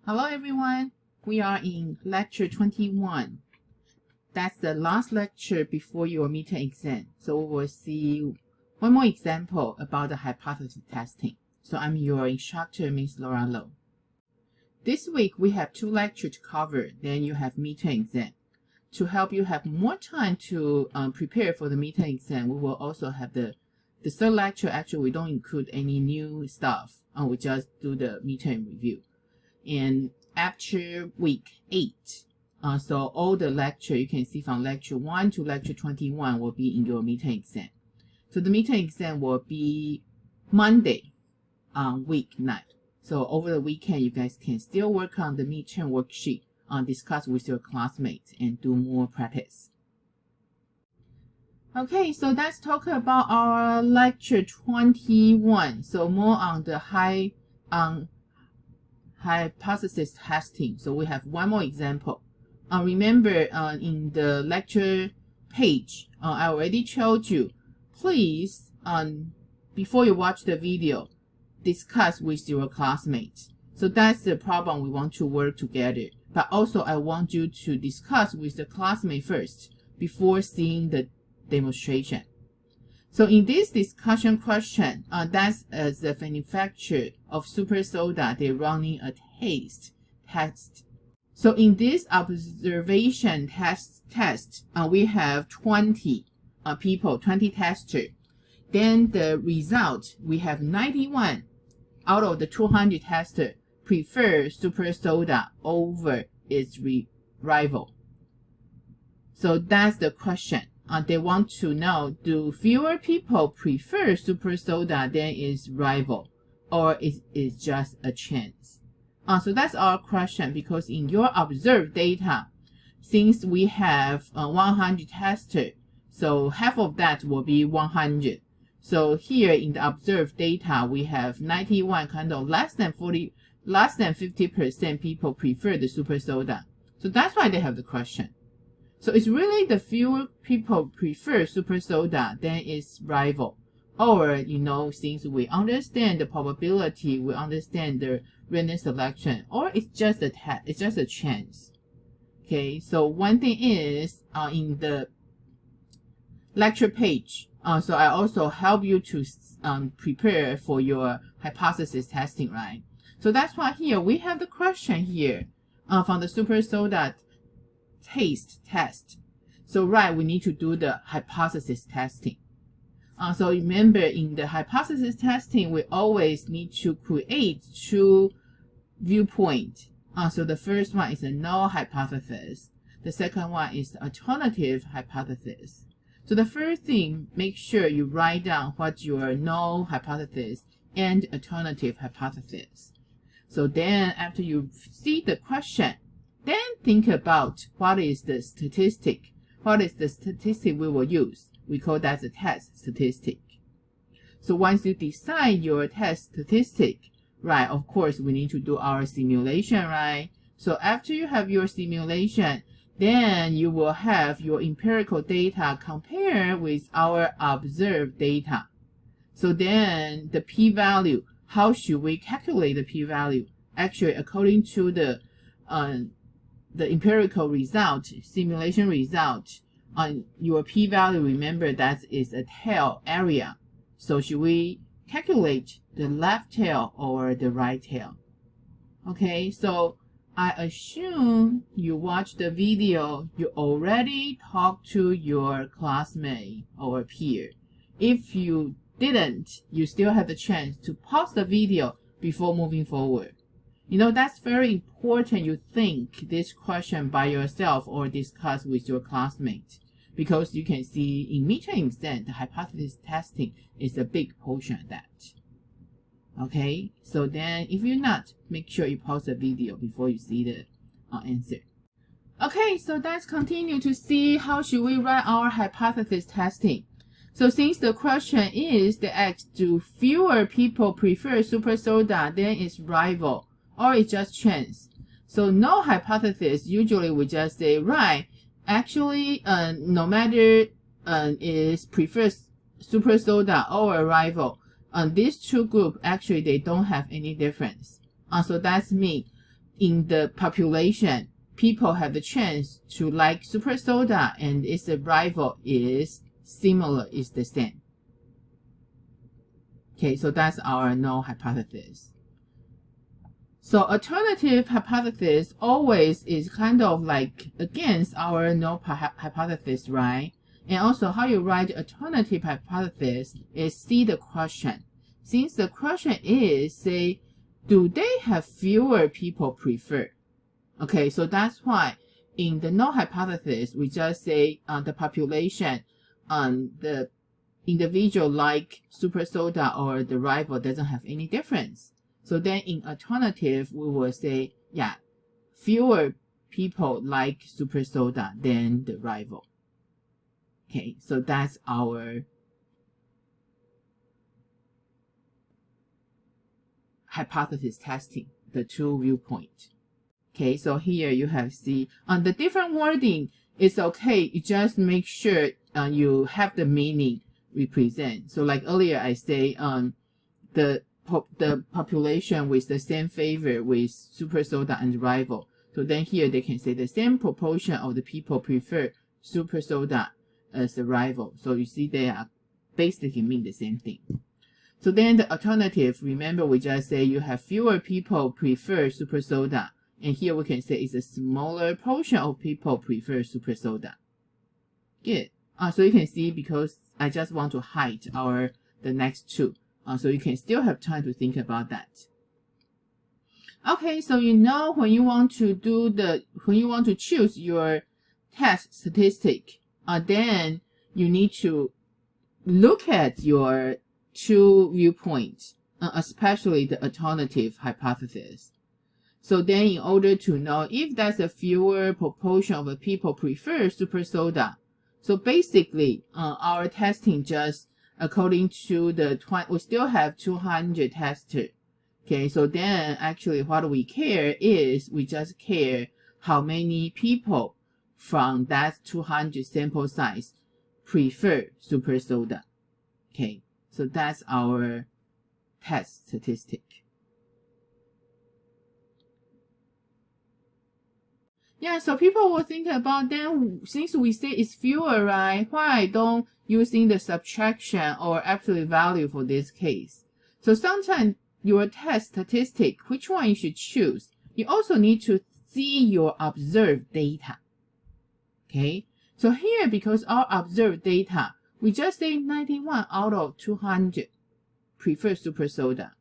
Hello everyone, we are in lecture 21. That's the last lecture before your midterm exam. So we will see one more example about the hypothesis testing. So I'm your instructor, Ms. Laura Low. This week we have 2 lectures to cover, then you have midterm exam. To help you have more time to prepare for the midterm exam, we will also have the third lecture. Actually, we don't include any new stuff. We just do the midterm review. And after week 8, so all the lecture you can see from lecture 1 to lecture 21 will be in your midterm exam. So the midterm exam will be Monday on week 9. So over the weekend, you guys can still work on the midterm worksheet, discuss with your classmates, and do more practice. Okay, so let's talk about our lecture 21. So more on the hypothesis testing. So we have one more example. Remember, in the lecture page, I already told you, please, before you watch the video, discuss with your classmates. So that's the problem we want to work together. But also, I want you to discuss with the classmate first before seeing the demonstration. So in this discussion question, that's as the manufacturer of super soda, they're running a taste test. So in this observation test, we have 20 people, 20 testers. Then the result, we have 91 out of the 200 testers prefer super soda over its rival. So that's the question. They want to know, do fewer people prefer super soda than its rival, or is it just a chance? So that's our question, because in your observed data, since we have 100 testers, so half of that will be 100. So here in the observed data, we have 91, kind of less than 50% people prefer the super soda. So that's why they have the question. So it's really the fewer people prefer super soda than its rival. Or, since we understand the probability, we understand the random selection, or it's just a chance. Okay, so one thing is, in the lecture page, so I also help you to prepare for your hypothesis testing, right? So that's why here we have the question here from the super soda taste test. So we need to do the hypothesis testing. So remember, in the hypothesis testing, we always need to create 2 viewpoints. So the first one is a null hypothesis. The second one is the alternative hypothesis. So the first thing, make sure you write down what your null hypothesis and alternative hypothesis. So then after you see the question, then think about what is the statistic. What is the statistic we will use? We call that the test statistic. So once you decide your test statistic, of course, we need to do our simulation, right? So after you have your simulation, then you will have your empirical data compared with our observed data. So then the p-value, how should we calculate the p-value? Actually, according to the empirical result, simulation result, your p-value, remember that is a tail area. So should we calculate the left tail or the right tail? Okay, so I assume you watched the video, you already talked to your classmate or peer. If you didn't, you still have the chance to pause the video before moving forward. That's very important. You think this question by yourself or discuss with your classmates, because you can see in midterm exam, the hypothesis testing is a big portion of that. Okay, so then if you're not, make sure you pause the video before you see the answer. Okay, so let's continue to see how should we write our hypothesis testing. So since the question is the X, do fewer people prefer super soda than its rival, or it's just chance? So no hypothesis, usually we just say, actually, no matter is prefers super soda or a rival, these 2 groups, actually, they don't have any difference. So that's me. in the population, people have the chance to like super soda and its arrival is similar, is the same. Okay, so that's our null hypothesis. So alternative hypothesis always is kind of like against our null hypothesis, right? And also how you write alternative hypothesis is see the question. Since the question is, say, do they have fewer people prefer? Okay, so that's why in the null hypothesis, we just say the population, the individual like super soda or the rival doesn't have any difference. So then in alternative, we will say, yeah, fewer people like super soda than the rival. Okay, so that's our hypothesis testing, the two viewpoints. Okay, so here you have see on the different wording, it's okay. You just make sure you have the meaning represent. So like earlier I say the population with the same favor with super soda and rival. So then here they can say the same proportion of the people prefer super soda as the rival. So you see they are basically mean the same thing. So then the alternative, remember we just say you have fewer people prefer super soda. And here we can say it's a smaller portion of people prefer super soda. Good. So you can see because I just want to hide the next two. So you can still have time to think about that. Okay, so you know when you want to choose your test statistic, then you need to look at your two viewpoints, especially the alternative hypothesis. So then in order to know if that's a fewer proportion of the people prefer super soda, so basically our testing just according to we still have 200 testers. Okay, so then actually what we care is we just care how many people from that 200 sample size prefer super soda. Okay, so that's our test statistic. Yeah, so people will think about then since we say it's fewer, right? Why don't using the subtraction or absolute value for this case? So sometimes your test statistic, which one you should choose, you also need to see your observed data. Okay, so here because our observed data, we just say 91 out of 200 prefer super soda.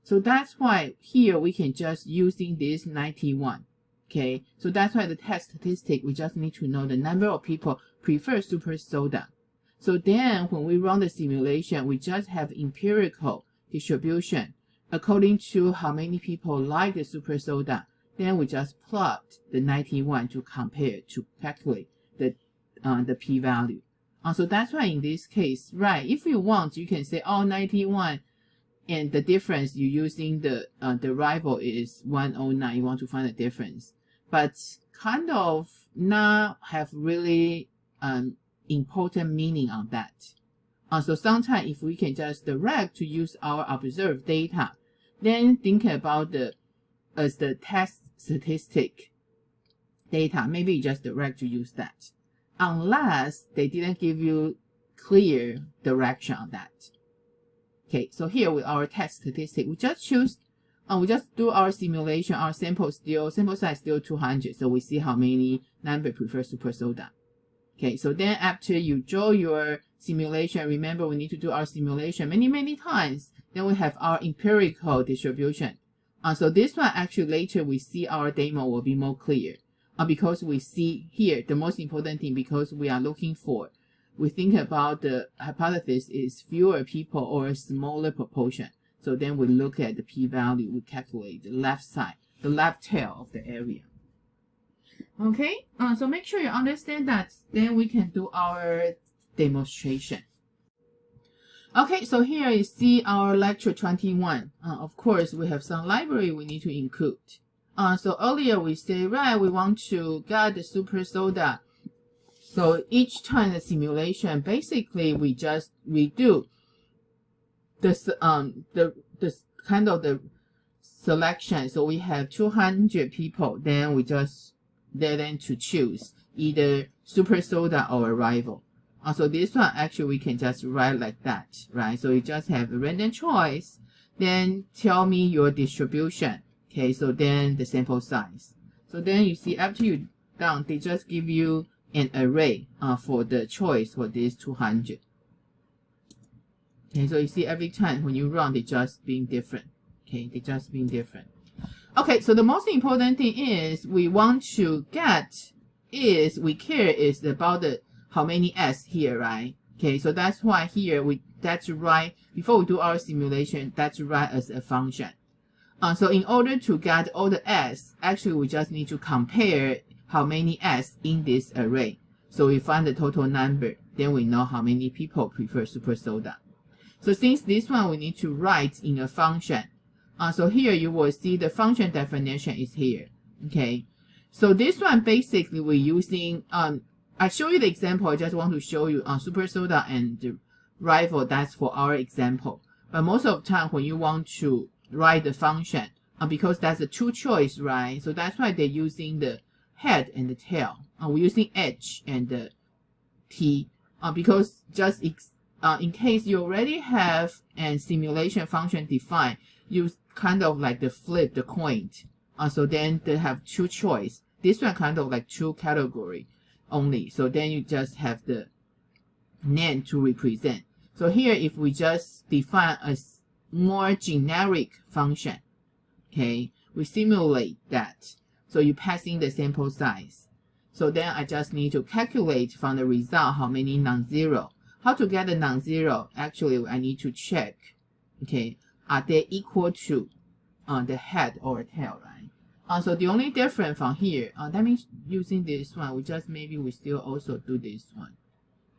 So that's why here we can just using this 91. Okay, so that's why the test statistic, we just need to know the number of people prefer super soda. So then when we run the simulation, we just have empirical distribution according to how many people like the super soda. Then we just plot the 91 to compare, to calculate the p-value. So that's why in this case, right, if you want, you can say, oh, 91 and the difference you using the rival is 109. You want to find the difference, but kind of not have really important meaning on that. So sometimes if we can just direct to use our observed data, then think about as the test statistic data, maybe you just direct to use that, unless they didn't give you clear direction on that. Okay, so here with our test statistic, we just choose, we just do our simulation. Our sample size still 200, so we see how many number prefer super soda. Okay, so then after you draw your simulation, remember we need to do our simulation many times. Then we have our empirical distribution. So this one actually later we see our demo will be more clear. Because we see here the most important thing, because we are looking for, we think about the hypothesis is fewer people or a smaller proportion. So then we look at the p-value, we calculate the left side, the left tail of the area. Okay, so make sure you understand that, then we can do our demonstration. Okay, so here you see our lecture 21. Of course, we have some library we need to include. So earlier we say, right, we want to get the super soda. So each time the simulation, basically we just redo this kind of the selection. So we have 200 people. Then we just let them to choose either super soda or arrival. So this one actually we can just write like that, right? So you just have a random choice. Then tell me your distribution. Okay, so then the sample size. So then you see after you done, they just give you an array for the choice for this 200. Okay, so you see every time when you run, they just being different. Okay, they just being different. Okay, so the most important thing is we want to get is we care is about the how many S here, right? Okay, so that's why here that's right before we do our simulation, that's right as a function. So in order to get all the S, actually we just need to compare how many S in this array. So we find the total number, then we know how many people prefer super soda. So since this one we need to write in a function. So here you will see the function definition is here. Okay, so this one basically we're using, I show you the example, I just want to show you super soda and the rival, that's for our example. But most of the time when you want to write the function, because that's a two choice, right? So that's why they're using the head and the tail. We're using H and the T, because just in case you already have a simulation function defined, you kind of like the flip the coin. So then they have two choice. This one kind of like two category only. So then you just have the name to represent. So here if we just define a more generic function, okay, we simulate that. So you pass in the sample size. So then I just need to calculate from the result how many non-zero. How to get the non-zero? Actually, I need to check, okay, are they equal to the head or tail, right? So the only difference from here, that means using this one, we still also do this one.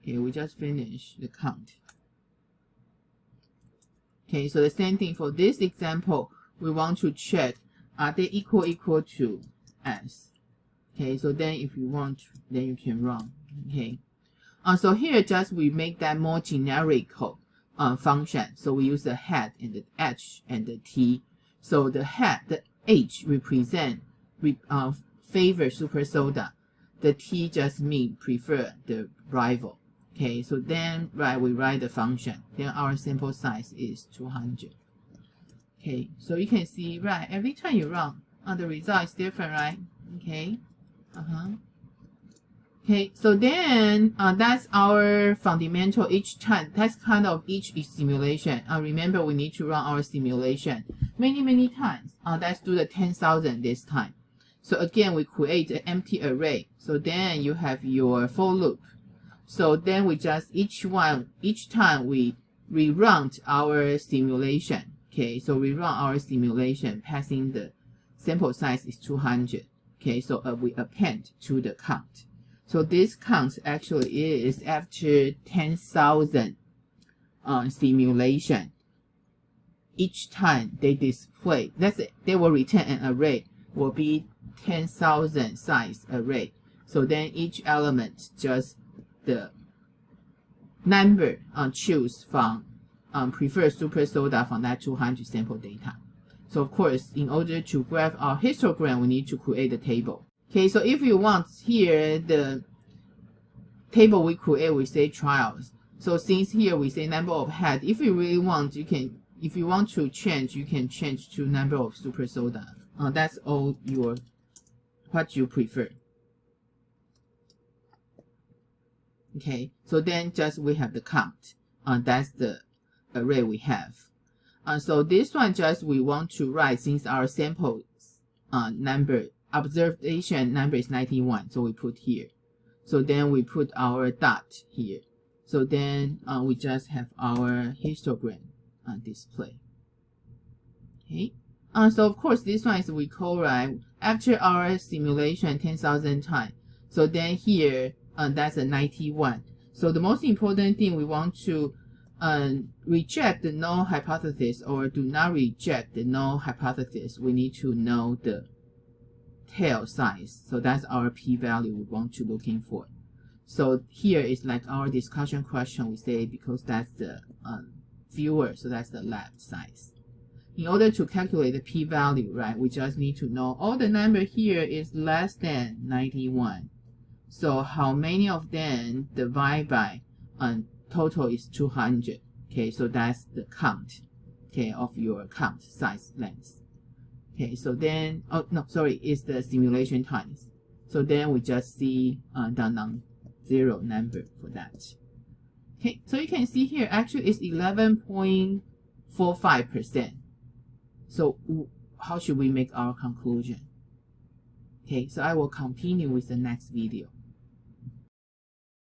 Okay, we just finish the count. Okay, so the same thing for this example, we want to check, are they equal to S? Okay, so then if you want, then you can run. Okay, so here just we make that more generic function. So we use the head and the H and the T. So the head, the H represent favor super soda. The T just mean prefer the rival. Okay, so then we write the function. Then our sample size is 200. Okay, so you can see every time you run, the result is different, right? Okay. Okay, so then that's our fundamental each time. That's kind of each simulation. Remember, we need to run our simulation many times. Let's do the 10,000 this time. So again, we create an empty array. So then you have your for loop. So then we just each time we rerun our simulation. Okay, so we run our simulation, passing the sample size is 200. Okay, so we append to the count. So this count actually is after 10,000 simulation. Each time they display, they will return an array, will be 10,000 size array. So then each element just the number choose from preferred super soda from that 200 sample data. So of course, in order to graph our histogram, we need to create a table. Okay, so if you want here, the table we create, we say trials. So since here we say number of head, if you really want, you can, if you want to change, you can change to number of super soda. That's all what you prefer. Okay, so then just we have the count. That's the array we have. So this one just we want to write, since our sample observation number is 91, so we put here. So then we put our dot here. So then we just have our histogram display. Okay. So of course this one is we call after our simulation 10,000 times. So then here that's a 91. So the most important thing, we want to reject the null hypothesis or do not reject the null hypothesis. We need to know the tail size. So that's our p-value we want to looking for. So here is like our discussion question. We say because that's the fewer, so that's the left size. in order to calculate the p-value, right, we just need to know all the number here is less than 91. So how many of them divide by total is 200. Okay, so that's the count, okay, of your count size length. Okay, so then, oh no, sorry, it's the simulation times. So then we just see the non-zero number for that. Okay, so you can see here actually it's 11.45%. So how should we make our conclusion? Okay, so I will continue with the next video.